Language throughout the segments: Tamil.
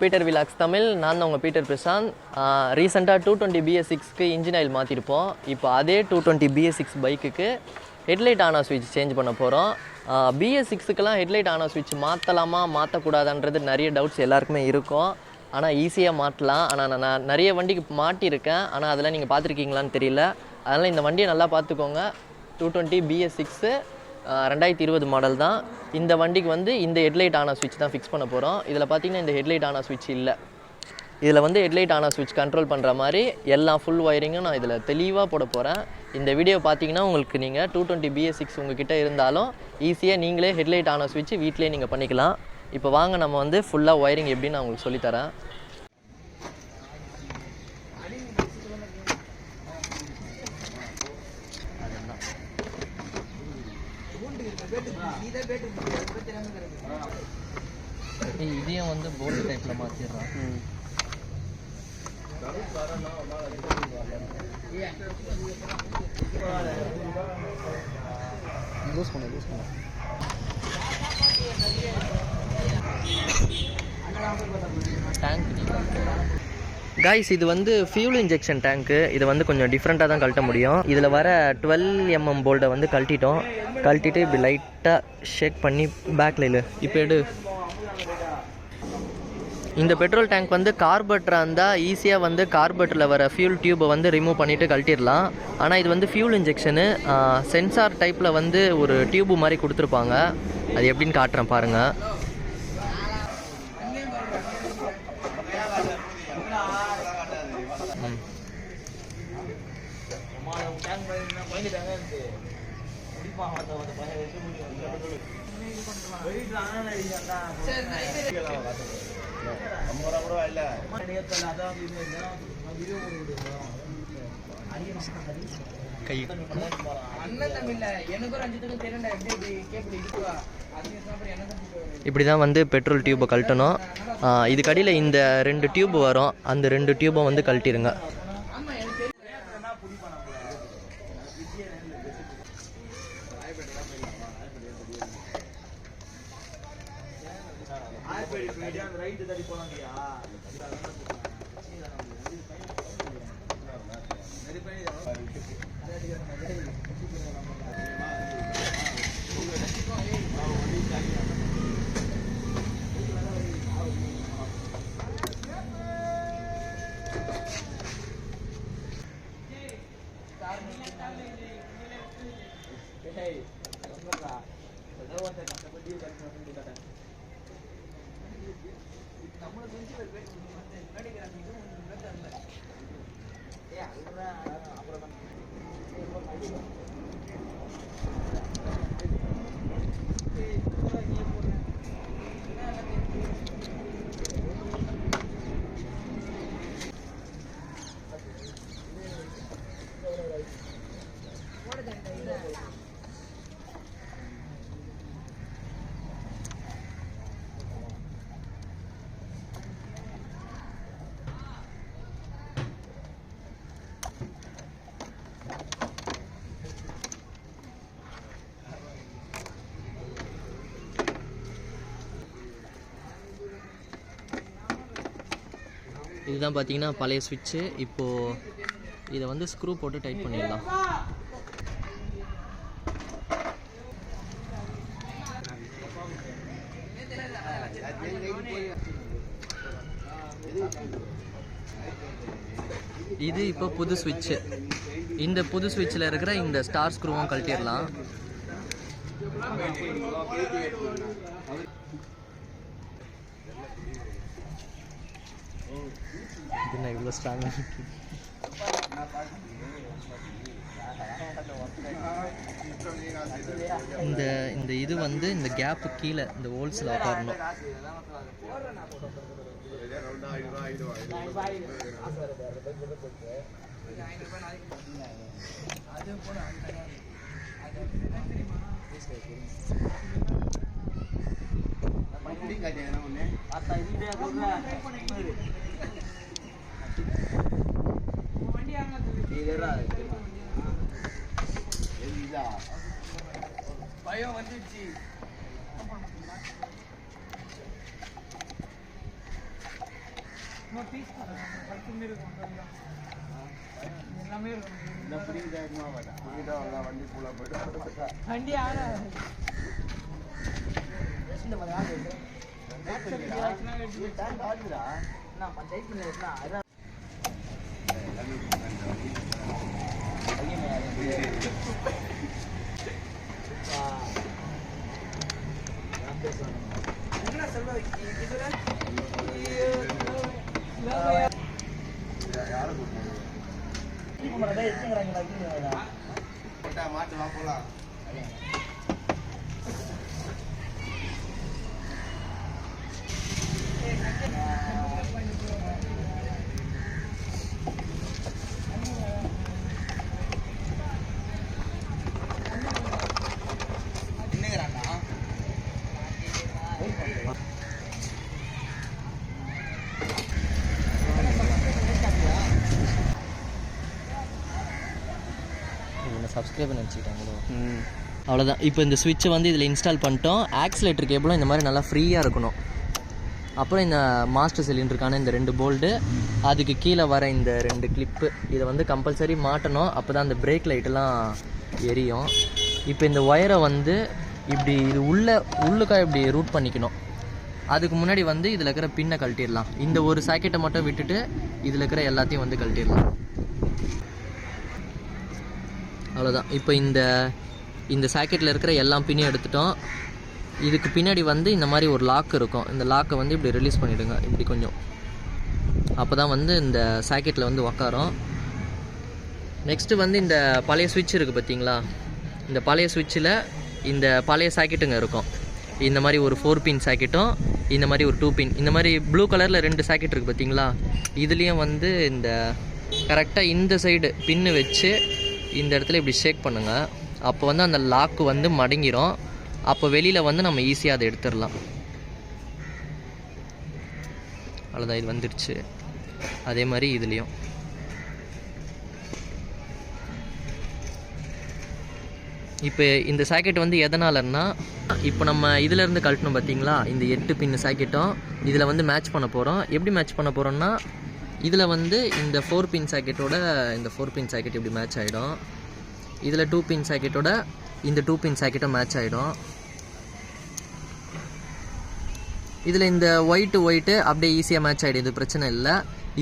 Peter vlogs Tamil. நான் தான் உங்கள் பீட்டர் பிரசாந்த். ரீசெண்டாக 220 BS6க்கு இன்ஜின் ஆயில் மாற்றிருப்போம். இப்போ அதே 220 BS6 பைக்குக்கு ஹெட்லைட் ஆன் ஆஃப் ஸ்விட்ச் சேஞ்ச் பண்ண போகிறோம். BS6க்கெலாம் ஹெட்லைட் ஆன் ஆஃப் ஸ்விட்ச் மாற்றலாமா மாற்றக்கூடாதுன்றது நிறைய டவுட்ஸ் எல்லாருக்குமே இருக்கும். ஆனால் ஈஸியாக மாட்டலாம். ஆனால் நான் நிறைய வண்டிக்கு மாட்டியிருக்கேன். ஆனால் அதெல்லாம் நீங்கள் பார்த்துருக்கீங்களான்னு தெரியல. அதனால் இந்த வண்டியை நல்லா பார்த்துக்கோங்க. 220 BS6 2020 மாடல் தான். இந்த வண்டிக்கு வந்து இந்த ஹெட்லைட் ஆன் ஆஃப் ஸ்விட்ச் தான் ஃபிக்ஸ் பண்ண போகிறோம். இதில் பார்த்தீங்கன்னா இந்த ஹெட்லைட் ஆன் ஆஃப் ஸ்விட்ச் இல்லை. இதில் வந்து ஹெட்லைட் ஆன் ஆஃப் ஸ்விட்ச் கண்ட்ரோல் பண்ணுற மாதிரி எல்லா ஃபுல் ஒயரிங்கும் நான் இதில் தெளிவாக போட போகிறேன். இந்த வீடியோ பார்த்தீங்கன்னா உங்களுக்கு நீங்கள் 220 BS6 உங்ககிட்ட இருந்தாலும் ஈஸியாக நீங்களே ஹெட்லைட் ஆன் ஆஃப் ஸ்விட்ச் வீட்டிலே நீங்கள் பண்ணிக்கலாம். இப்போ வாங்க நம்ம வந்து ஃபுல்லாக ஒயரிங் எப்படின்னு நான் உங்களுக்கு சொல்லித்தரேன். இதையும் வந்து போல்ட் டைப்பில் மாற்றிடுறான். லூஸ் பண்ண டேங்க் கைஸ், இது வந்து ஃபியூல் இன்ஜெக்ஷன் டேங்க்கு. இதை வந்து கொஞ்சம் டிஃப்ரெண்ட்டாக தான் கழட்ட முடியும். இதில் வர 12mm போல்ட்டை வந்து கழட்டிட்டு இப்படி லைட்டாக ஷேக் பண்ணி பேக்கில் இல்லை இப்போ எடு. இந்த பெட்ரோல் டேங்க் வந்து கார்பரேட்டராக இருந்தால் ஈஸியாக வந்து கார்பரேட்டரில் வர ஃபியூல் டியூப்பை வந்து ரிமூவ் பண்ணிவிட்டு கழட்டிடலாம். ஆனால் இது வந்து ஃபியூல் இன்ஜெக்ஷனு. சென்சார் டைப்பில் வந்து ஒரு டியூப்பு மாதிரி கொடுத்துருப்பாங்க. அது எப்படின்னு காட்டுறேன் பாருங்கள். இப்படி தான் வந்து பெட்ரோல் டியூப்பை கழட்டணும். இதுக்கடியில் இந்த 2 டியூப் வரும். அந்த 2 டியூப்பை வந்து கழட்டிடுங்க. இதுதான் பார்த்தீங்கன்னா பழைய ஸ்விட்சு. இப்போது இதை வந்து ஸ்க்ரூ போட்டு டைட் பண்ணிடலாம். இது இப்போ புது ஸ்விட்சு. இந்த புது ஸ்விட்சில் இருக்கிற இந்த ஸ்டார் ஸ்க்ரூவும் கழட்டிடலாம். என்ன இவ்வளோ ஸ்ட்ராங்காக இருக்குது. இந்த இது வந்து இந்த கேப்பு கீழே இந்த ஹோல்ஸில் உட்காரணும். பயம் வந்துச்சு. சப்ஸ்கிரைப் நினச்சிக்கிட்டாங்களோ. அவ்வளோதான். இப்போ இந்த ஸ்விட்சை வந்து இதில் இன்ஸ்டால் பண்ணிட்டோம். ஆக்சிலேட்டர் கேபிளும் இந்த மாதிரி நல்லா ஃப்ரீயாக இருக்கணும். அப்புறம் இந்த மாஸ்டர் சிலிண்டருக்கான இந்த 2 போல்டு, அதுக்கு கீழே வர இந்த 2 கிளிப்பு, இதை வந்து கம்பல்சரி மாட்டணும். அப்போ தான் அந்த பிரேக் லைட்டெல்லாம் எரியும். இப்போ இந்த ஒயரை வந்து இப்படி இது உள்ளுக்காக இப்படி ரூட் பண்ணிக்கணும். அதுக்கு முன்னாடி வந்து இதில் இருக்கிற பின்னை கழட்டிடலாம். இந்த ஒரு சாக்கெட்டை மட்டும் விட்டுட்டு இதில் இருக்கிற எல்லாத்தையும் வந்து கழட்டிடலாம். அவ்வளோதான். இப்போ இந்த சாக்கெட்டில் இருக்கிற எல்லா பின்னையும் எடுத்துட்டோம். இதுக்கு பின்னாடி வந்து இந்த மாதிரி ஒரு லாக் இருக்கும். இந்த லாக்கை வந்து இப்படி ரிலீஸ் பண்ணிவிடுங்க, இப்படி கொஞ்சம். அப்போ தான் வந்து இந்த சாக்கெட்டில் வந்து உக்காரும். நெக்ஸ்ட்டு வந்து இந்த பழைய ஸ்விட்ச் இருக்குது பார்த்தீங்களா, இந்த பழைய ஸ்விட்சில் இந்த பழைய சாக்கெட்டுங்க இருக்கும். இந்த மாதிரி ஒரு 4 பின் சாக்கெட்டும் இந்த மாதிரி ஒரு 2 பின், இந்த மாதிரி ப்ளூ கலரில் 2 சாக்கெட் இருக்குது பார்த்தீங்களா. இதுலேயும் வந்து இந்த கரெக்டாக இந்த சைடு பின்னு வச்சு இந்த இடத்துல இப்படி ஷேக் பண்ணுங்கள். அப்போ வந்து அந்த லாக்கு வந்து மடங்கிரும். அப்போ வெளியில் வந்து நம்ம ஈஸியாக அதை எடுத்துடலாம். அவ்வளோதான், இது வந்துடுச்சு. அதே மாதிரி இதுலேயும் இப்போ இந்த சாக்கெட் வந்து எதனாலன்னா, இப்போ நம்ம இதிலேருந்து கழட்டணும் பார்த்தீங்களா, இந்த 8 பின் சாக்கெட்டும் இதில் வந்து மேட்ச் பண்ண போகிறோம். எப்படி மேட்ச் பண்ண போகிறோம்னா, இதில் வந்து இந்த 4 பின் சாக்கெட்டோட இந்த 4 பின் சாக்கெட் இப்படி மேட்ச் ஆகிடும். இதில் 2 பின் சாக்கெட்டோட இந்த 2 பின் சாக்கெட்டும் மேட்ச் ஆகிடும். இதில் இந்த ஒயிட்டு அப்படியே ஈஸியாக மேட்ச் ஆகிடும், இது பிரச்சனை இல்லை.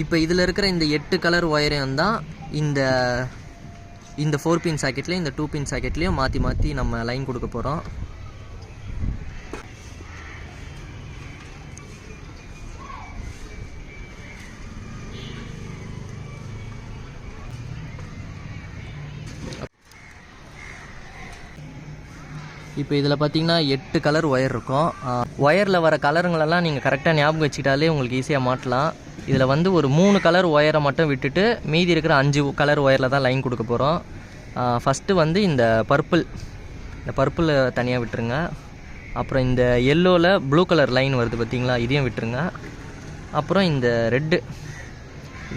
இப்போ இதில் இருக்கிற இந்த 8 கலர் ஒயரையும் தான் இந்த 4 பின் சாக்கெட்லேயும் இந்த 2 பின் சாக்கெட்லேயும் மாற்றி நம்ம லைன் கொடுக்க போகிறோம். இப்போ இதில் பார்த்தீங்கன்னா 8 கலர் ஒயர் இருக்கும். ஒயரில் வர கலருங்களெல்லாம் நீங்கள் கரெக்டாக ஞாபகம் வச்சுக்கிட்டாலே உங்களுக்கு ஈஸியாக மாட்டலாம். இதில் வந்து ஒரு 3 கலர் ஒயரை மட்டும் விட்டுட்டு மீதி இருக்கிற 5 கலர் ஒயரில் தான் லைன் கொடுக்க போகிறோம். ஃபஸ்ட்டு வந்து இந்த பர்பிள் தனியாக விட்டுருங்க. அப்புறம் இந்த எல்லோவில் ப்ளூ கலர் லைன் வருது பார்த்தீங்களா, இதையும் விட்டுருங்க. அப்புறம் இந்த ரெட்டு,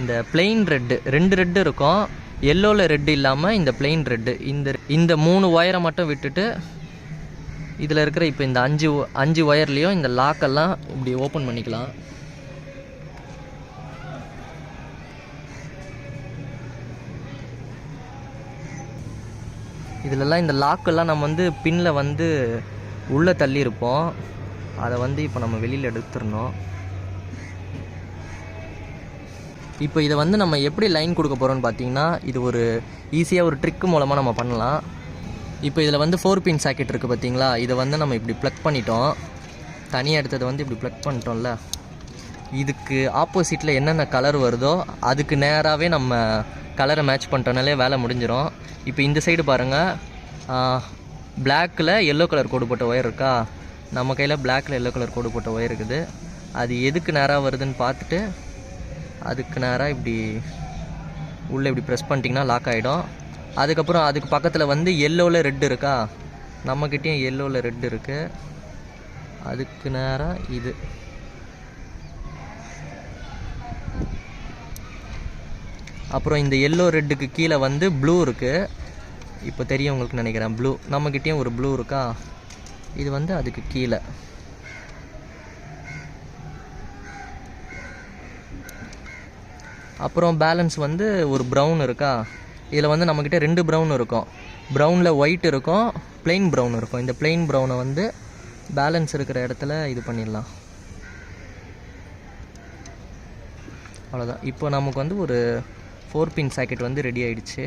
இந்த பிளெயின் ரெட்டு, 2 ரெட்டு இருக்கும். எல்லோவில் ரெட்டு இல்லாமல் இந்த பிளெயின் ரெட்டு, இந்த 3 ஒயரை மட்டும் விட்டுட்டு இதில் இருக்கிற இப்போ இந்த 5 ஒயர்லேயும் இந்த லாக்கெல்லாம் இப்படி ஓப்பன் பண்ணிக்கலாம். இதிலெல்லாம் இந்த லாக்கெல்லாம் நம்ம வந்து பின்னில் வந்து உள்ளே தள்ளியிருப்போம். அதை வந்து இப்போ நம்ம வெளியில் எடுத்துடணும். இப்போ இதை வந்து நம்ம எப்படி லைன் கொடுக்க போகிறோம்னு பார்த்தீங்கன்னா, இது ஒரு ஈஸியாக ஒரு ட்ரிக்கு மூலமாக நம்ம பண்ணலாம். இப்போ இதில் வந்து 4 பின் சாக்கெட் இருக்குது பார்த்தீங்களா, இதை வந்து நம்ம இப்படி ப்ளக் பண்ணிட்டோம். தனியாக எடுத்ததை வந்து இப்படி ப்ளக் பண்ணிட்டோம்ல, இதுக்கு ஆப்போசிட்டில் என்னென்ன கலர் வருதோ அதுக்கு நேராகவே நம்ம கலரை மேட்ச் பண்ணிட்டோம்னாலே வேலை முடிஞ்சிடும். இப்போ இந்த சைடு பாருங்கள், பிளாக்கில் எல்லோ கலர் கோடு போட்ட ஒயர் இருக்கா, நம்ம கையில் பிளாக்கில் எல்லோ கலர் கோடு போட்ட ஒயர் இருக்குது. அது எதுக்கு நேராக வருதுன்னு பார்த்துட்டு அதுக்கு நேராக இப்படி உள்ளே இப்படி ப்ரெஸ் பண்ணிட்டிங்கன்னா லாக் ஆகிடும். அதுக்கப்புறம் அதுக்கு பக்கத்தில் வந்து எல்லோவில் ரெட்டு இருக்கா, நம்மக்கிட்டேயும் எல்லோவில் ரெட்டு இருக்குது. அதுக்கு நேராக இது அப்புறம் இந்த எல்லோ ரெட்டுக்கு கீழே வந்து ப்ளூ இருக்குது. இப்போ தெரியும் உங்களுக்கு நினைக்கிறேன், ப்ளூ நம்மக்கிட்டேயும் ஒரு ப்ளூ இருக்கா, இது வந்து அதுக்கு கீழே. அப்புறம் பேலன்ஸ் வந்து ஒரு ப்ரௌன் இருக்கா, இதில் வந்து நம்மக்கிட்ட 2 ப்ரௌன் இருக்கும். ப்ரௌனில் ஒயிட் இருக்கும், பிளெயின் ப்ரௌன் இருக்கும். இந்த பிளெயின் ப்ரௌனை வந்து பேலன்ஸ் இருக்கிற இடத்துல இது பண்ணிடலாம். அவ்வளோதான். இப்போ நமக்கு வந்து ஒரு 4 பின் சாக்கெட் வந்து ரெடி ஆகிடுச்சு.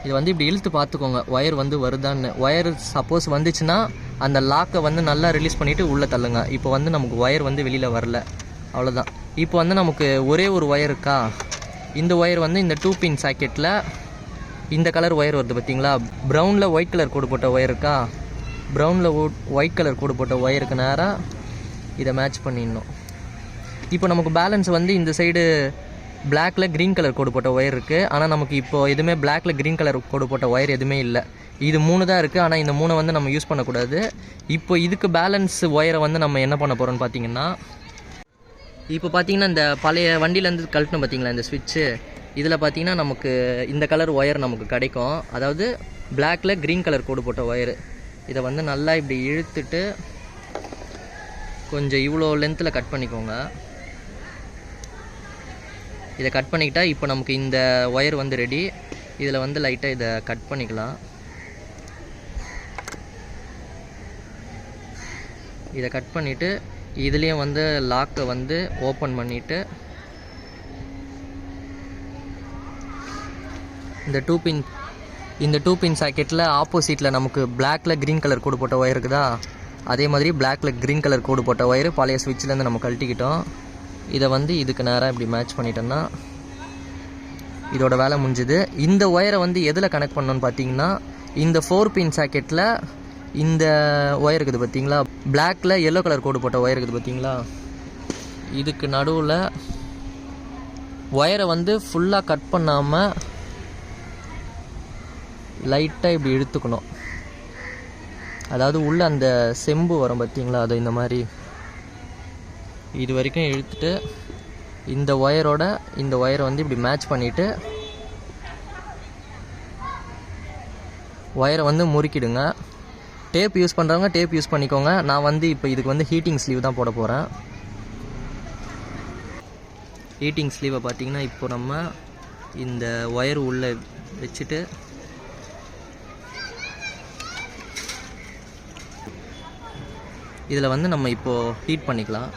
இது வந்து இப்படி இழுத்து பார்த்துக்கோங்க ஒயர் வந்து வருதான்னு. ஒயர் சப்போஸ் வந்துச்சுன்னா அந்த லாக்கை வந்து நல்லா ரிலீஸ் பண்ணிவிட்டு உள்ளே தள்ளுங்க. இப்போ வந்து நமக்கு ஒயர் வந்து வெளியில் வரல. அவ்வளோதான். இப்போ வந்து நமக்கு ஒரே ஒரு ஒயர் இருக்கா, இந்த ஒயர் வந்து இந்த 2 பின் சாக்கெட்டில் இந்த கலர் ஒயர் வருது பார்த்தீங்களா, ப்ரௌனில் ஒயிட் கலர் கோடு போட்ட ஒயர் இருக்கா, ப்ரௌனில் ஒயிட் கலர் கோடு போட்ட ஒயருக்கு நேராக இதை மேட்ச் பண்ணிடணும். இப்போ நமக்கு பேலன்ஸ் வந்து இந்த சைடு பிளாக்ல க்ரீன் கலர் கோடு போட்ட ஒயர் இருக்குது. ஆனால் நமக்கு இப்போது எதுவுமே பிளாக்ல க்ரீன் கலர் கோடு போட்ட ஒயர் எதுவுமே இல்லை. இது 3 தான் இருக்குது. ஆனால் இந்த 3 வந்து நம்ம யூஸ் பண்ணக்கூடாது. இப்போ இதுக்கு பேலன்ஸ் ஒயரை வந்து நம்ம என்ன பண்ண போகிறோம்னு பார்த்தீங்கன்னா, இப்போ பார்த்தீங்கன்னா இந்த பழைய வண்டியிலேருந்து கழட்டணும் பார்த்தீங்களா இந்த ஸ்விட்ச்சு, இதில் பார்த்தீங்கன்னா நமக்கு இந்த கலர் ஒயர் நமக்கு கிடைக்கும். அதாவது பிளாக்ல க்ரீன் கலர் கோடு போட்ட ஒயரு. இதை வந்து நல்லா இப்படி இழுத்துட்டு கொஞ்சம் இவ்வளோ லென்த்தில் கட் பண்ணிக்கோங்க. இதை கட் பண்ணிக்கிட்டால் இப்போ நமக்கு இந்த ஒயர் வந்து ரெடி. இதில் வந்து லைட்டாக இதை கட் பண்ணிக்கலாம். இதை கட் பண்ணிவிட்டு இதுலேயும் வந்து லாக்கை வந்து ஓப்பன் பண்ணிவிட்டு இந்த 2 பின் சாக்கெட்டில் ஆப்போசிட்டில் நமக்கு பிளாக்ல க்ரீன் கலர் கோடு போட்ட ஒயர் இருக்குதா, அதே மாதிரி பிளாக்ல க்ரீன் கலர் கோடு போட்ட ஒயர் பழைய ஸ்விட்ச்லேருந்து நம்ம கழட்டிக்கிட்டோம். இதை வந்து இதுக்கு நேராக இப்படி மேட்ச் பண்ணிட்டோம்னா இதோட வேலை முடிஞ்சுது. இந்த ஒயரை வந்து எதில் கனெக்ட் பண்ணணும்னு பார்த்தீங்கன்னா, இந்த 4 பின் சாக்கெட்டில் இந்த ஒயர் இருக்குது பார்த்தீங்களா, பிளாக்ல எல்லோ கலர் கோடு போட்ட ஒயர் இருக்குது பார்த்தீங்களா, இதுக்கு நடுவில் ஒயரை வந்து ஃபுல்லாக கட் பண்ணாமல் லைட்டாக இப்படி இழுத்துக்கணும். அதாவது உள்ள அந்த செம்பு வரும் பார்த்தீங்களா, அது இந்த மாதிரி இது வரைக்கும் இழுத்துட்டு இந்த ஒயரோட இந்த ஒயரை வந்து இப்படி மேட்ச் பண்ணிவிட்டு ஒயரை வந்து முறுக்கிடுங்க. டேப் யூஸ் பண்ணுறவங்க டேப் யூஸ் பண்ணிக்கோங்க. நான் வந்து இப்போ இதுக்கு வந்து ஹீட்டிங் ஸ்லீவ் தான் போட போகிறேன். ஹீட்டிங் ஸ்லீவை பார்த்தீங்கன்னா இப்போ நம்ம இந்த ஒயர் உள்ளே வச்சுட்டு இதில் வந்து நம்ம இப்போது ஹீட் பண்ணிக்கலாம்.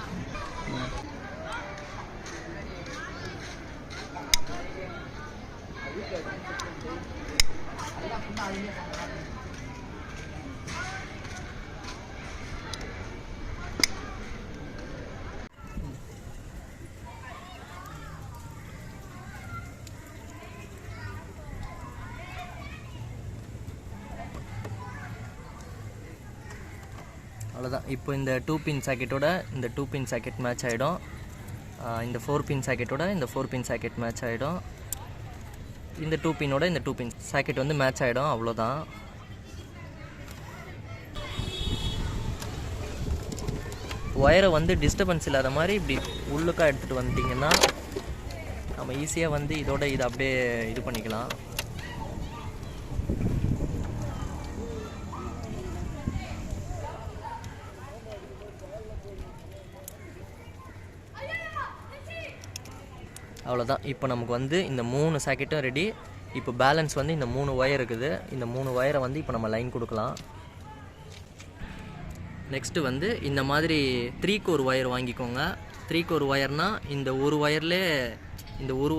அவ்வளோதான். இப்போ இந்த 2 பின் சாக்கெட்டோட இந்த 2 பின் சாக்கெட் மேட்ச் ஆகிடும். இந்த 4 பின் சாக்கெட்டோட இந்த 4 பின் சாக்கெட் மேட்ச் ஆகிடும். இந்த 2 பின்னோட இந்த 2 பின் சாக்கெட் வந்து மேட்ச் ஆகிடும். அவ்வளோதான். ஒயரை வந்து டிஸ்டர்பன்ஸ் இல்லாத மாதிரி இப்படி உள்ளுக்காக எடுத்துகிட்டு வந்துட்டிங்கன்னா நம்ம ஈஸியாக வந்து இதோட இதை அப்படியே இது பண்ணிக்கலாம். அவ்வளோதான். இப்போ நமக்கு வந்து இந்த 3 சாக்கெட்டும் ரெடி. இப்போ பேலன்ஸ் வந்து இந்த 3 ஒயர் இருக்குது. இந்த 3 ஒயரை வந்து இப்போ நம்ம லைன் கொடுக்கலாம். நெக்ஸ்ட்டு வந்து இந்த மாதிரி 3 கோர் ஒயர் வாங்கிக்கோங்க. 3 கோர் ஒயர்னால் இந்த ஒரு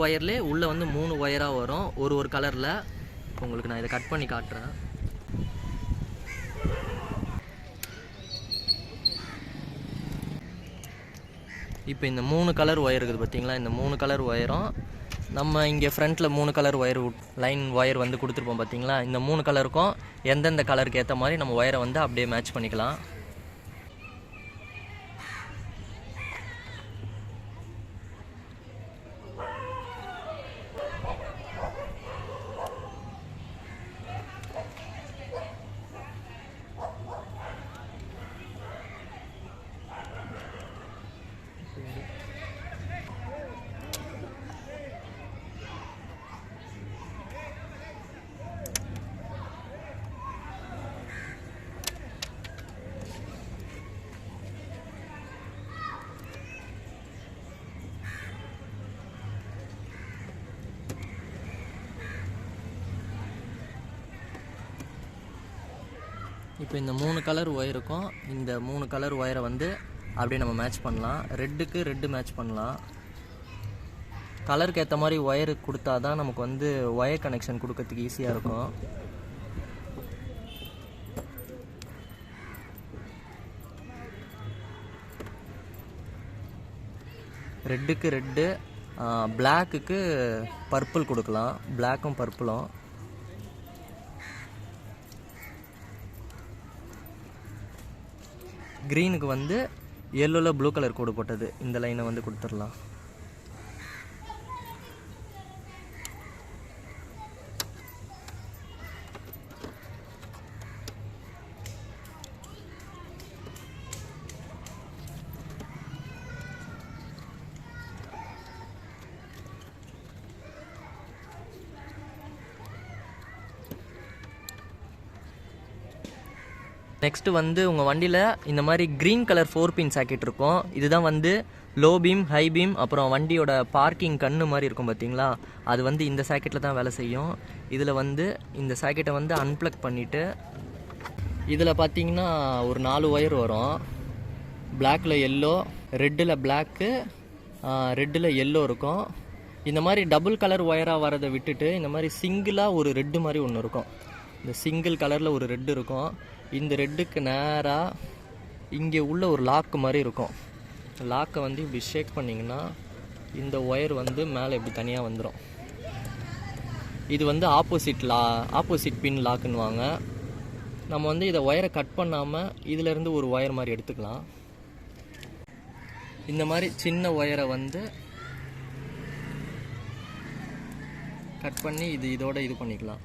ஒயர்லேயே உள்ளே வந்து 3 ஒயராக வரும் ஒரு கலரில். இப்போ உங்களுக்கு நான் இதை கட் பண்ணி காட்டுறேன். இப்போ இந்த 3 கலர் ஒயர் இருக்குது பார்த்தீங்களா, இந்த 3 கலர் ஒயரும் நம்ம இங்கே ஃப்ரண்ட்டில் 3 கலர் ஒயர் லைன் ஒயர் வந்து கொடுத்துருப்போம் பார்த்தீங்களா, இந்த 3 கலருக்கும் எந்தெந்த கலருக்கு ஏற்ற மாதிரி நம்ம ஒயரை வந்து அப்படியே மேட்ச் பண்ணிக்கலாம். இப்போ இந்த 3 கலர் ஒயருக்கும் இந்த 3 கலர் ஒயரை வந்து அப்படியே நம்ம மேட்ச் பண்ணலாம். ரெட்டுக்கு ரெட்டு மேட்ச் பண்ணலாம். கலருக்கு ஏற்ற மாதிரி ஒயரு கொடுத்தா தான் நமக்கு வந்து ஒயர் கனெக்ஷன் கொடுக்கறதுக்கு ஈஸியாக இருக்கும். ரெட்டுக்கு ரெட்டு, பிளாக்குக்கு பர்பிள் கொடுக்கலாம். பிளாக்கும் பர்பிளும். க்ரீனுக்கு வந்து எல்லோவில் ப்ளூ கலர் கோடு போட்டது இந்த லைனை வந்து கொடுத்துடலாம். நெக்ஸ்ட்டு வந்து உங்கள் வண்டியில் இந்த மாதிரி க்ரீன் கலர் 4 பின் சாக்கெட் இருக்கும். இதுதான் வந்து லோ பீம், ஹை பீம், அப்புறம் வண்டியோட பார்க்கிங் கண்ணு மாதிரி இருக்கும் பார்த்தீங்களா, அது வந்து இந்த சாக்கெட்டில் தான் வேலை செய்யும். இதில் வந்து இந்த சாக்கெட்டை வந்து அன்ப்ளக் பண்ணிவிட்டு இதில் பார்த்தீங்கன்னா ஒரு 4 ஒயர் வரும். பிளாக்கில் எல்லோ, ரெட்டில் பிளாக்கு, ரெட்டில் எல்லோ இருக்கும். இந்த மாதிரி டபுள் கலர் ஒயராக வரதை விட்டுட்டு இந்த மாதிரி சிங்கிளாக ஒரு ரெட்டு மாதிரி ஒன்று இருக்கும். இந்த சிங்கிள் கலரில் ஒரு ரெட்டு இருக்கும். இந்த ரெட்டுக்கு நேராக இங்கே உள்ள ஒரு லாக்கு மாதிரி இருக்கும். லாக்கை வந்து இப்படி ஷேக் பண்ணிங்கன்னா இந்த ஒயர் வந்து மேலே இப்படி தனியாக வந்துடும். இது வந்து ஆப்போசிட் பின் லாக்குன்னுவாங்க. நம்ம வந்து இதை ஒயரை கட் பண்ணாமல் இதிலேருந்து ஒரு ஒயர் மாதிரி எடுத்துக்கலாம். இந்த மாதிரி சின்ன ஒயரை வந்து கட் பண்ணி இதோட இது பண்ணிக்கலாம்.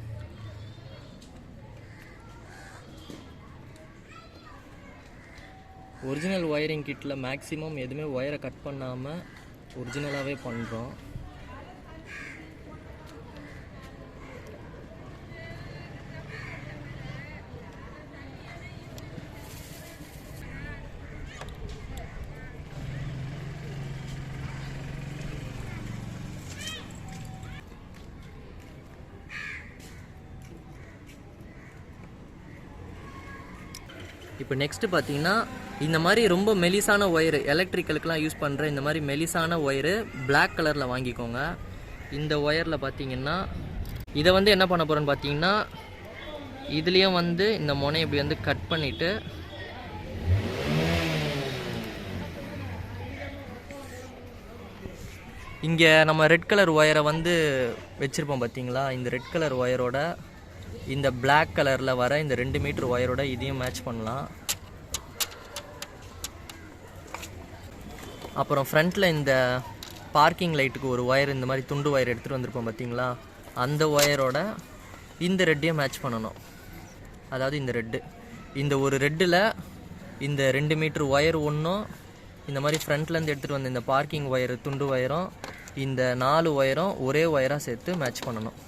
ஒரிஜினல் ஒயரிங் கிட்டில் மேக்ஸிமம் எதுவுமே ஒயரை கட் பண்ணாமல் ஒரிஜினலாகவே பண்ணுறோம். இப்போ நெக்ஸ்ட்டு பார்த்தீங்கன்னா இந்த மாதிரி ரொம்ப மெலிசான ஒயரு, எலக்ட்ரிக்கலுக்கெலாம் யூஸ் பண்ணுற இந்த மாதிரி மெலிசான ஒயரு பிளாக் கலரில் வாங்கிக்கோங்க. இந்த ஒயரில் பார்த்தீங்கன்னா இதை வந்து என்ன பண்ண போகிறேன்னு பார்த்தீங்கன்னா இதுலேயும் வந்து இந்த முனை இப்படி வந்து கட் பண்ணிவிட்டு இங்கே நம்ம ரெட் கலர் ஒயரை வந்து வச்சுருப்போம் பார்த்தீங்களா, இந்த ரெட் கலர் ஒயரோட இந்த பிளாக் கலரில் வர இந்த 2 மீட்டர் ஒயரோட இதையும் மேட்ச் பண்ணலாம். அப்புறம் ஃப்ரண்ட்டில் இந்த பார்க்கிங் லைட்டுக்கு ஒரு ஒயர், இந்த மாதிரி துண்டு ஒயர் எடுத்துகிட்டு வந்திருப்போம் பார்த்தீங்களா, அந்த ஒயரோட இந்த ரெட்டையும் மேட்ச் பண்ணணும். அதாவது இந்த ரெட்டு, இந்த ஒரு ரெட்டில் இந்த 2 மீட்டர் ஒயர் ஒன்றும், இந்த மாதிரி ஃப்ரண்ட்லேருந்து எடுத்துகிட்டு வந்த இந்த பார்க்கிங் ஒயரு துண்டு ஒயரும், இந்த 4 ஒயரும் ஒரே ஒயராக சேர்த்து மேட்ச் பண்ணணும்.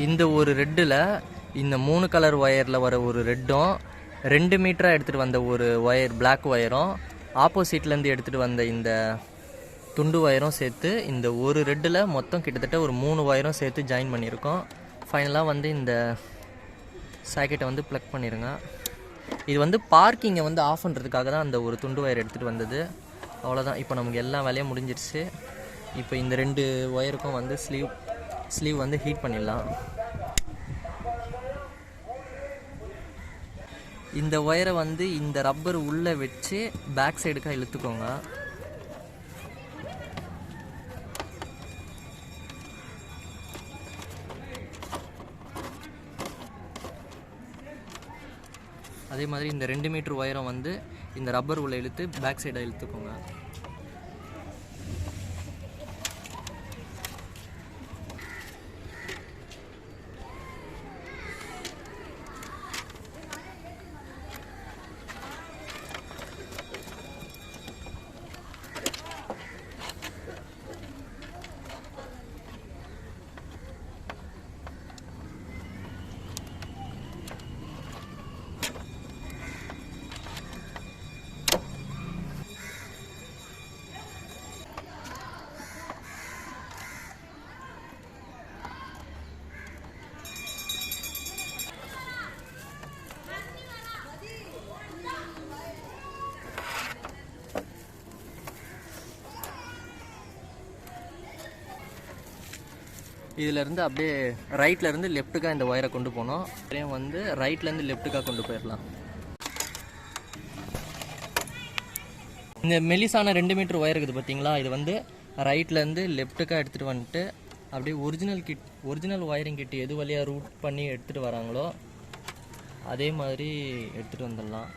இந்த ஒரு ரெட்டில் இந்த 3 கலர் ஒயரில் வர ஒரு ரெட்டும், 2 மீட்டராக எடுத்துகிட்டு வந்த ஒரு ஒயர் பிளாக் ஒயரும், ஆப்போசிட்லேருந்து எடுத்துகிட்டு வந்த இந்த துண்டு ஒயரும் சேர்த்து இந்த ஒரு ரெட்டில் மொத்தம் கிட்டத்தட்ட ஒரு 3 ஒயரும் சேர்த்து ஜாயின் பண்ணியிருக்கோம். ஃபைனலாக வந்து இந்த சாக்கெட்டை வந்து ப்ளக் பண்ணிடுங்க. இது வந்து பார்க்கிங்கை வந்து ஆஃப் பண்ணுறதுக்காக தான் அந்த ஒரு துண்டு ஒயர் எடுத்துகிட்டு வந்தது. அவ்வளோதான். இப்போ நமக்கு எல்லா வேலையும் முடிஞ்சிருச்சு. இப்போ இந்த 2 ஒயருக்கும் வந்து ஸ்லீவ் வந்து ஹீட் பண்ணிடலாம். இந்த ஒயரை வந்து இந்த ரப்பர் உள்ளே வச்சு பேக் சைடுக்காக இழுத்துக்கோங்க. அதே மாதிரி இந்த 2 மீட்டர் ஒயரம் வந்து இந்த ரப்பர் உள்ள இழுத்து பேக் சைடை இழுத்துக்கோங்க. இதிலேருந்து அப்படியே ரைட்லேருந்து லெஃப்ட்டுக்காக இந்த ஒயரை கொண்டு போனோம். அப்படியே வந்து ரைட்லேருந்து லெஃப்ட்டுக்காக கொண்டு போயிடலாம். இந்த மெலிசான 2 மீட்டர் ஒயர் இருக்குது பார்த்தீங்களா, இது வந்து ரைட்லேருந்து லெஃப்ட்டுக்காக எடுத்துகிட்டு வந்துட்டு அப்படியே ஒரிஜினல் ஒயரிங் கிட்ட எது வழியாக ரூட் பண்ணி எடுத்துகிட்டு வராங்களோ அதே மாதிரி எடுத்துகிட்டு வந்துடலாம்.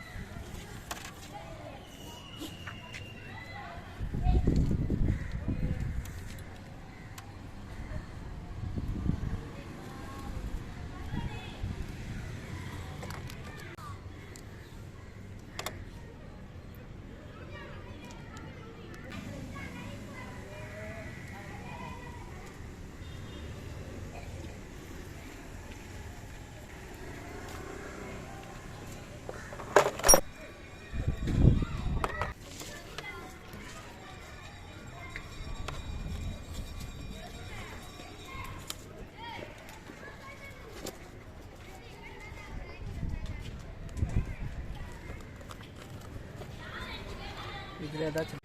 இதில் ஏதாச்சும்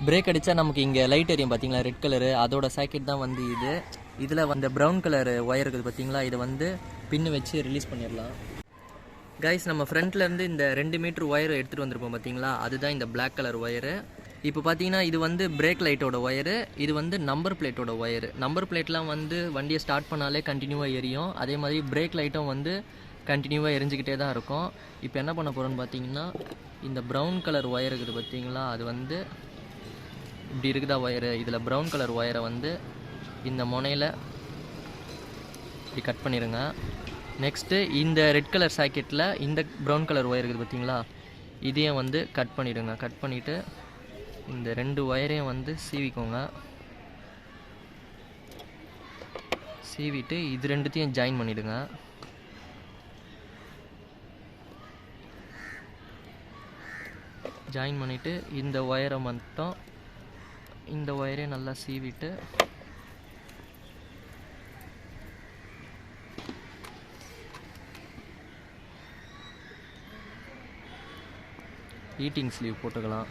பிரேக் அடித்தா நமக்கு இங்கே லைட் எரியும் பார்த்தீங்களா, ரெட் கலரு, அதோட சாக்கெட் தான் வந்து இது. இதில் வந்து ப்ரௌன் கலர் ஒயர் இருக்குது பார்த்தீங்களா, இதை வந்து பின்னு வச்சு ரிலீஸ் பண்ணிடலாம். கைஸ், நம்ம ஃப்ரண்ட்லேருந்து இந்த 2 மீட்டர் ஒயர் எடுத்துகிட்டு வந்திருப்போம் பார்த்தீங்களா, அதுதான் இந்த பிளாக் கலர் ஒயரு. இப்போ பார்த்தீங்கன்னா இது வந்து பிரேக் லைட்டோட ஒயரு, இது வந்து நம்பர் பிளேட்டோட ஒயரு. நம்பர் பிளேட்லாம் வந்து வண்டியை ஸ்டார்ட் பண்ணாலே கண்டினியூவாக எரியும். அதே மாதிரி பிரேக் லைட்டும் வந்து கண்டினியூவாக எரிஞ்சிக்கிட்டே தான் இருக்கும். இப்போ என்ன பண்ண போகிறோன்னு பார்த்தீங்கன்னா, இந்த ப்ரௌன் கலர் ஒயர் இருக்குது பார்த்தீங்களா, அது வந்து இப்படி இருக்குதா ஒயரு, இதில் ப்ரௌன் கலர் ஒயரை வந்து இந்த முனையில் இப்படி கட் பண்ணிடுங்க. நெக்ஸ்ட்டு இந்த ரெட் கலர் சாக்கெட்டில் இந்த ப்ரௌன் கலர் ஒயர் இருக்குது பார்த்தீங்களா, இதையும் வந்து கட் பண்ணிவிடுங்க. கட் பண்ணிவிட்டு இந்த 2 ஒயரையும் வந்து சீவிக்கோங்க. சீவிட்டு இது 2த்தையும் ஜாயின் பண்ணிவிடுங்க. ஜாயின் பண்ணிவிட்டு இந்த ஒயரை மட்டும் இந்த ஒயரையும் நல்லா சீவிட்டு ஹீட்டிங் ஸ்லீவ் போட்டுக்கலாம்.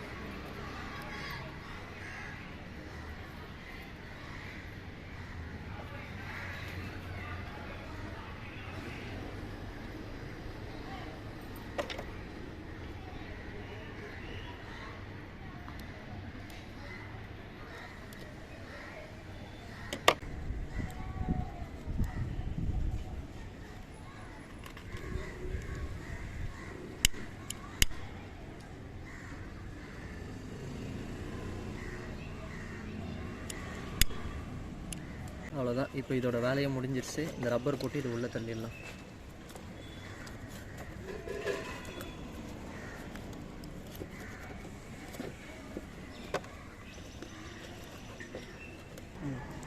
அவ்வளோதான். இப்போ இதோட வேலையை முடிஞ்சிருச்சு. இந்த ரப்பர் போட்டு இது உள்ளே தள்ளிடலாம்.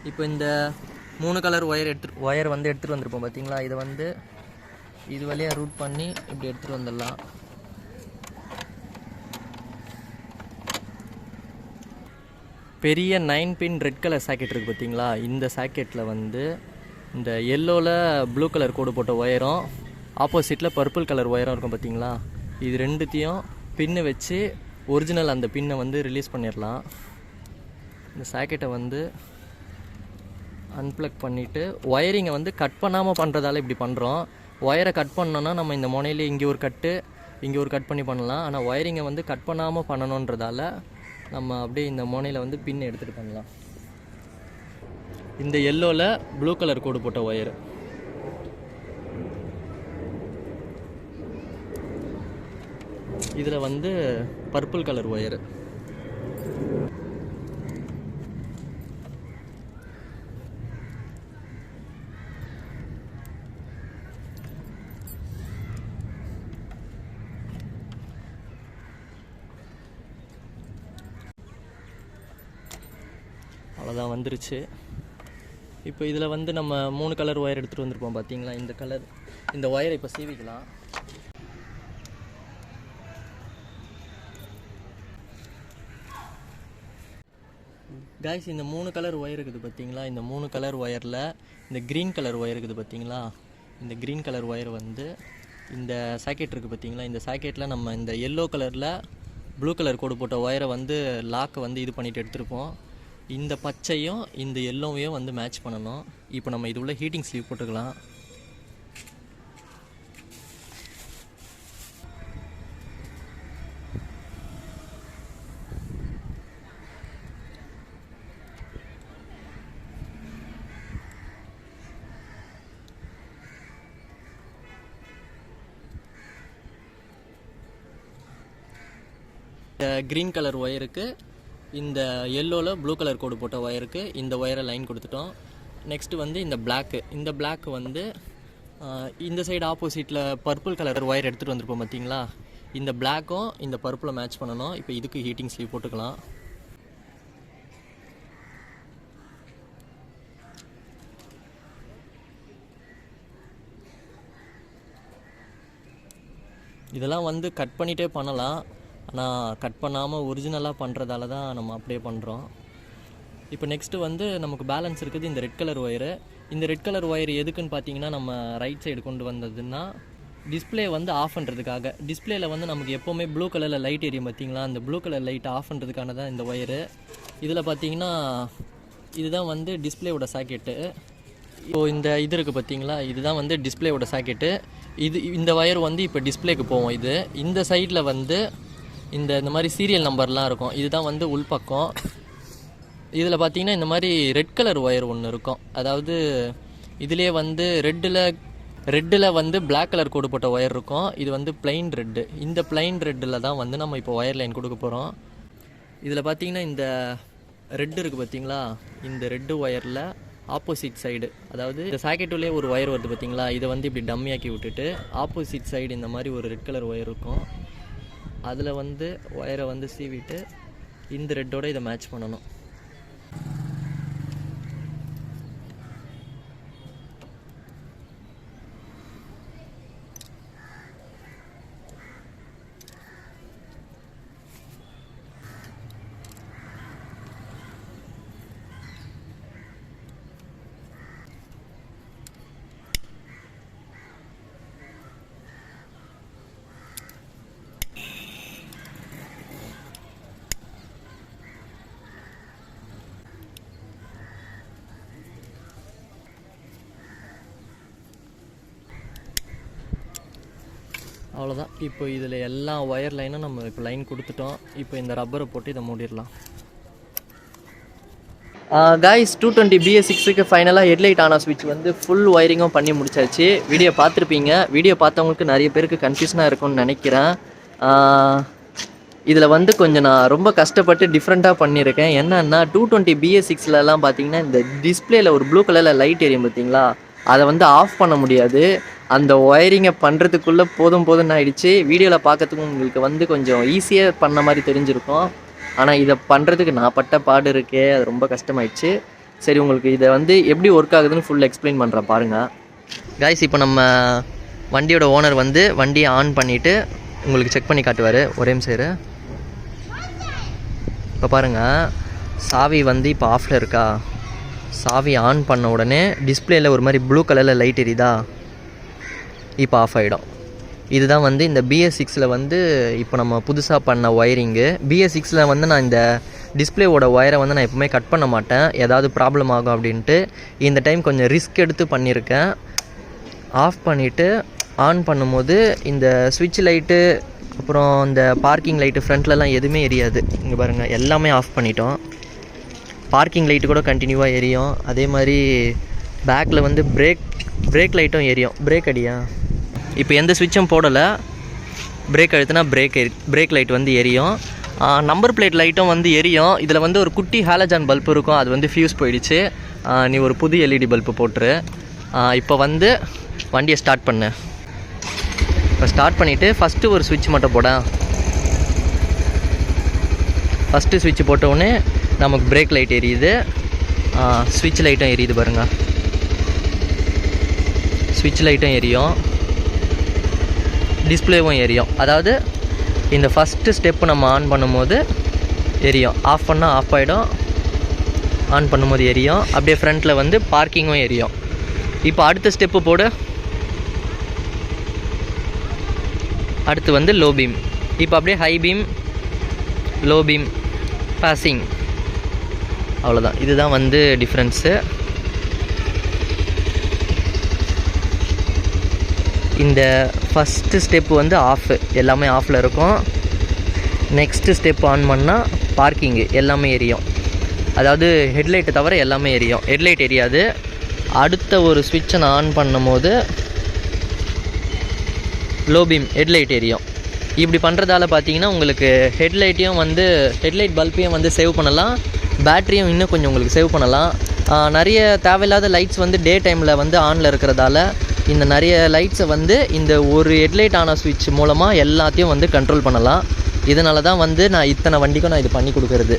இப்போ இந்த 3 கலர் ஒயர் வந்து எடுத்துகிட்டு வந்திருப்போம் பார்த்தீங்களா, இதை வந்து இது வழியாக ரூட் பண்ணி இப்படி எடுத்துகிட்டு வந்துடலாம். பெரிய 9 பின் ரெட் கலர் சாக்கெட் இருக்குது பார்த்தீங்களா, இந்த சாக்கெட்டில் வந்து இந்த எல்லோவில் ப்ளூ கலர் கோடு போட்ட ஒயரும் ஆப்போசிட்டில் பர்பிள் கலர் ஒயரும் இருக்கும் பார்த்தீங்களா, இது 2த்தையும் பின்னு வச்சு ஒரிஜினல் அந்த பின்னை வந்து ரிலீஸ் பண்ணிடலாம். இந்த சாக்கெட்டை வந்து அன்ப்ளக் பண்ணிவிட்டு ஒயரிங்கை வந்து கட் பண்ணாமல் பண்ணுறதால இப்படி பண்ணுறோம். ஒயரை கட் பண்ணோன்னா நம்ம இந்த முனையில் இங்கே ஒரு கட் பண்ணி பண்ணலாம். ஆனால் ஒயரிங்கை வந்து கட் பண்ணாமல் பண்ணணுன்றதால நம்ம அப்படியே இந்த முனையில் வந்து பின் எடுத்துகிட்டு பண்ணலாம். இந்த எல்லோவில் ப்ளூ கலர் கோடு போட்ட ஒயரு இதில் வந்து பர்பிள் கலர் ஒயரு. அவ்வளோதான் வந்துருச்சு. இப்போ இதில் வந்து நம்ம 3 கலர் ஒயர் எடுத்துகிட்டு வந்திருப்போம் பார்த்தீங்களா, இந்த ஒயரை இப்போ சீவிக்கலாம். கைஸ், இந்த 3 கலர் ஒயர் இருக்குது பார்த்தீங்களா, இந்த 3 கலர் ஒயரில் இந்த க்ரீன் கலர் ஒயர் இருக்குது பார்த்தீங்களா, இந்த க்ரீன் கலர் ஒயர் வந்து இந்த சாக்கெட் இருக்குது பார்த்தீங்களா, இந்த சாக்கெட்டில் நம்ம இந்த எல்லோ கலரில் ப்ளூ கலர் கோடு போட்ட ஒயரை வந்து லாக்கை வந்து இது பண்ணிவிட்டு எடுத்துருப்போம். இந்த பச்சையும் இந்த எல்லோவையும் வந்து மேட்ச் பண்ணணும். இப்போ நம்ம இது உள்ள ஹீட்டிங் ஸ்லீவ் போட்டுக்கலாம். இந்த க்ரீன் கலர் ஒயருக்கு இந்த எல்லோவில் ப்ளூ கலர் கோடு போட்ட ஒயருக்கு இந்த ஒயரை லைன் கொடுத்துட்டோம். நெக்ஸ்ட்டு வந்து இந்த பிளாக்கு வந்து இந்த சைடு ஆப்போசிட்டில் பர்பிள் கலர் ஒயர் எடுத்துகிட்டு வந்திருப்போம் பார்த்தீங்களா, இந்த பிளாக்கும் இந்த பர்பிளை மேட்ச் பண்ணணும். இப்போ இதுக்கு ஹீட்டிங் ஸ்லீவ் போட்டுக்கலாம். இதெல்லாம் வந்து கட் பண்ணிகிட்டே பண்ணலாம், ஆனால் கட் பண்ணாமல் ஒரிஜினலாக பண்ணுறதால தான் நம்ம அப்படியே பண்ணுறோம். இப்போ நெக்ஸ்ட்டு வந்து நமக்கு பேலன்ஸ் இருக்குது இந்த ரெட் கலர் ஒயரு. இந்த ரெட் கலர் ஒயர் எதுக்குன்னு பார்த்தீங்கன்னா, நம்ம ரைட் சைடு கொண்டு வந்ததுன்னா டிஸ்பிளே வந்து ஆஃப் பண்ணுறதுக்காக. டிஸ்பிளேயில் வந்து நமக்கு எப்போவுமே ப்ளூ கலரில் லைட் எரியும் பார்த்தீங்களா, அந்த ப்ளூ கலர் லைட் ஆஃப் பண்ணுறதுக்கான தான் இந்த ஒயரு. இதில் பார்த்தீங்கன்னா இதுதான் வந்து டிஸ்பிளேவோட சாக்கெட்டு. இப்போது இந்த இது இருக்குது பார்த்தீங்களா, இதுதான் வந்து டிஸ்பிளேவோட சாக்கெட்டு. இந்த ஒயர் வந்து இப்போ டிஸ்பிளேக்கு போவோம். இந்த சைடில் வந்து இந்த மாதிரி சீரியல் நம்பர்லாம் இருக்கும். இதுதான் வந்து உள்பக்கம். இதில் பார்த்தீங்கன்னா இந்த மாதிரி ரெட் கலர் ஒயர் ஒன்று இருக்கும். அதாவது இதிலே வந்து ரெட்டில் வந்து பிளாக் கலர் கோடு போட்ட ஒயர் இருக்கும். இது வந்து பிளைன் ரெட்டு. இந்த பிளைன் ரெட்டில் தான் வந்து நம்ம இப்போ ஒயர் லைன் கொடுக்க போகிறோம். இதில் பார்த்தீங்கன்னா இந்த ரெட்டு இருக்குது பார்த்தீங்களா, இந்த ரெட்டு ஒயரில் ஆப்போசிட் சைடு, அதாவது இந்த சாக்கெட்டுள்ளே ஒரு ஒயர் வருது பார்த்தீங்களா, இதை வந்து இப்படி டம்மியாக்கி விட்டுட்டு ஆப்போசிட் சைடு இந்த மாதிரி ஒரு ரெட் கலர் ஒயர் இருக்கும். அதில் வந்து ஒயரை வந்து சீவிட்டு இந்த ரெட்டோட இதை மேட்ச் பண்ணணும். அவ்வளோதான். இப்போ இதில் எல்லா ஒயர் லைனும் நம்ம இப்போ லைன் கொடுத்துட்டோம். இப்போ இந்த ரப்பரை போட்டு இதை மூடிடலாம். கைஸ், 220 BS6க்கு ஃபைனலாக ஹெட்லைட் ஆன ஸ்விட்ச் வந்து ஃபுல் ஒயரிங்கும் பண்ணி முடிச்சாச்சு. வீடியோ பார்த்துருப்பீங்க. வீடியோ பார்த்தவங்களுக்கு நிறைய பேருக்கு கன்ஃபியூஷனாக இருக்கும்னு நினைக்கிறேன். இதில் வந்து கொஞ்சம் நான் ரொம்ப கஷ்டப்பட்டு டிஃப்ரெண்ட்டாக பண்ணியிருக்கேன். என்னன்னா 220 BS6லலாம் பார்த்தீங்கன்னா இந்த டிஸ்பிளேயில் ஒரு ப்ளூ கலரில் லைட் எரியும் பார்த்தீங்களா, அதை வந்து ஆஃப் பண்ண முடியாது. அந்த ஒயரிங்கை பண்ணுறதுக்குள்ளே போதும்னு ஆயிடுச்சு. வீடியோவில் பார்க்கறதுக்கு உங்களுக்கு வந்து கொஞ்சம் ஈஸியாக பண்ண மாதிரி தெரிஞ்சிருக்கும். ஆனால் இதை பண்ணுறதுக்கு நான் பட்ட பாடு இருக்கே, அது ரொம்ப கஷ்டமாயிடுச்சு. சரி, உங்களுக்கு இதை வந்து எப்படி ஒர்க் ஆகுதுன்னு ஃபுல் எக்ஸ்பிளைன் பண்ணுறேன் பாருங்கள். கைஸ், இப்போ நம்ம வண்டியோட ஓனர் வந்து வண்டியை ஆன் பண்ணிவிட்டு உங்களுக்கு செக் பண்ணி காட்டுவார். ஒரே நிமிஷம். இப்போ பாருங்கள், சாவி வந்து இப்போ ஆஃபில் இருக்கா. சாவி ஆன் பண்ண உடனே டிஸ்பிளேயில் ஒரு மாதிரி ப்ளூ கலரில் லைட் எரியுதா, இப்போ ஆஃப் ஆகிடும். இதுதான் வந்து இந்த BS6ல் வந்து இப்போ நம்ம புதுசாக பண்ண ஒயரிங்கு. BS6ல் வந்து நான் இந்த டிஸ்பிளேவோட ஒயரை வந்து நான் எப்பவுமே கட் பண்ண மாட்டேன், ஏதாவது ப்ராப்ளம் ஆகும் அப்படின்ட்டு. இந்த டைம் கொஞ்சம் ரிஸ்க் எடுத்து பண்ணியிருக்கேன். ஆஃப் பண்ணிவிட்டு ஆன் பண்ணும்போது இந்த ஸ்விட்ச் லைட்டு, அப்புறம் இந்த பார்க்கிங் லைட்டு ஃப்ரண்ட்லலாம் எதுவுமே எரியாது. இங்கே பாருங்கள், எல்லாமே ஆஃப் பண்ணிட்டோம். பார்க்கிங் லைட்டு கூட கண்டினியூவாக எரியும். அதே மாதிரி பேக்கில் வந்து பிரேக் லைட்டும் எரியும். பிரேக் அடியா, இப்போ எந்த ஸ்விட்சும் போடலை. பிரேக் அழுத்தினா பிரேக் லைட் வந்து எரியும். நம்பர் பிளேட் லைட்டும் வந்து எரியும். இதில் வந்து ஒரு குட்டி ஹாலஜான் பல்ப் இருக்கும், அது வந்து ஃபியூஸ் போயிடுச்சு. நீ ஒரு புது எல்இடி பல்பு போட்டுரு. இப்போ வந்து வண்டியை ஸ்டார்ட் பண்ணு. இப்போ ஸ்டார்ட் பண்ணிவிட்டு ஃபஸ்ட்டு ஒரு சுவிட்ச் மட்டும் போட. ஃபஸ்ட்டு சுவிட்ச் போட்டவுடனே நமக்கு பிரேக் லைட் எரியுது, ஸ்விட்ச் லைட்டும் எரியுது பாருங்கள். ஸ்விட்ச் லைட்டும் எரியும், டிஸ்பிளேவும் எரியும். அதாவது இந்த ஃபஸ்ட்டு ஸ்டெப்பு நம்ம ஆன் பண்ணும்போது எரியும், ஆஃப் பண்ணால் ஆஃப் ஆகிடும், ஆன் பண்ணும்போது எரியும். அப்படியே ஃப்ரண்ட்டில் வந்து பார்க்கிங்கும் எரியும். இப்போ அடுத்த ஸ்டெப்பு போடு. அடுத்து வந்து லோ பீம். இப்போ அப்படியே high beam, low beam, passing, அவ்வளோதான். இதுதான் வந்து டிஃப்ரென்ஸு. இந்த ஃபஸ்ட்டு ஸ்டெப்பு வந்து ஆஃப், எல்லாமே ஆஃபில் இருக்கும். நெக்ஸ்ட்டு ஸ்டெப் ஆன் பண்ணால் பார்க்கிங்கு எல்லாமே எரியும். அதாவது ஹெட்லைட்டை தவிர எல்லாமே எரியும், ஹெட்லைட் எரியாது. அடுத்த ஒரு ஸ்விட்சை நான் ஆன் பண்ணும் போது லோ பீம் ஹெட்லைட் எரியும். இப்படி பண்ணுறதால பார்த்தீங்கன்னா உங்களுக்கு ஹெட்லைட்டையும் வந்து ஹெட்லைட் பல்பையும் வந்து சேவ் பண்ணலாம், பேட்டரியும் இன்னும் கொஞ்சம் உங்களுக்கு சேவ் பண்ணலாம். நிறைய தேவையில்லாத லைட்ஸ் வந்து டே டைமில் வந்து ஆனில் இருக்கிறதால இந்த நிறைய லைட்ஸை வந்து இந்த ஒரு ஹெட்லைட் ஆன ஸ்விட்ச் மூலமாக எல்லாத்தையும் வந்து கண்ட்ரோல் பண்ணலாம். இதனால தான் வந்து நான் இத்தனை வண்டிக்கும் நான் இது பண்ணி கொடுக்குறது.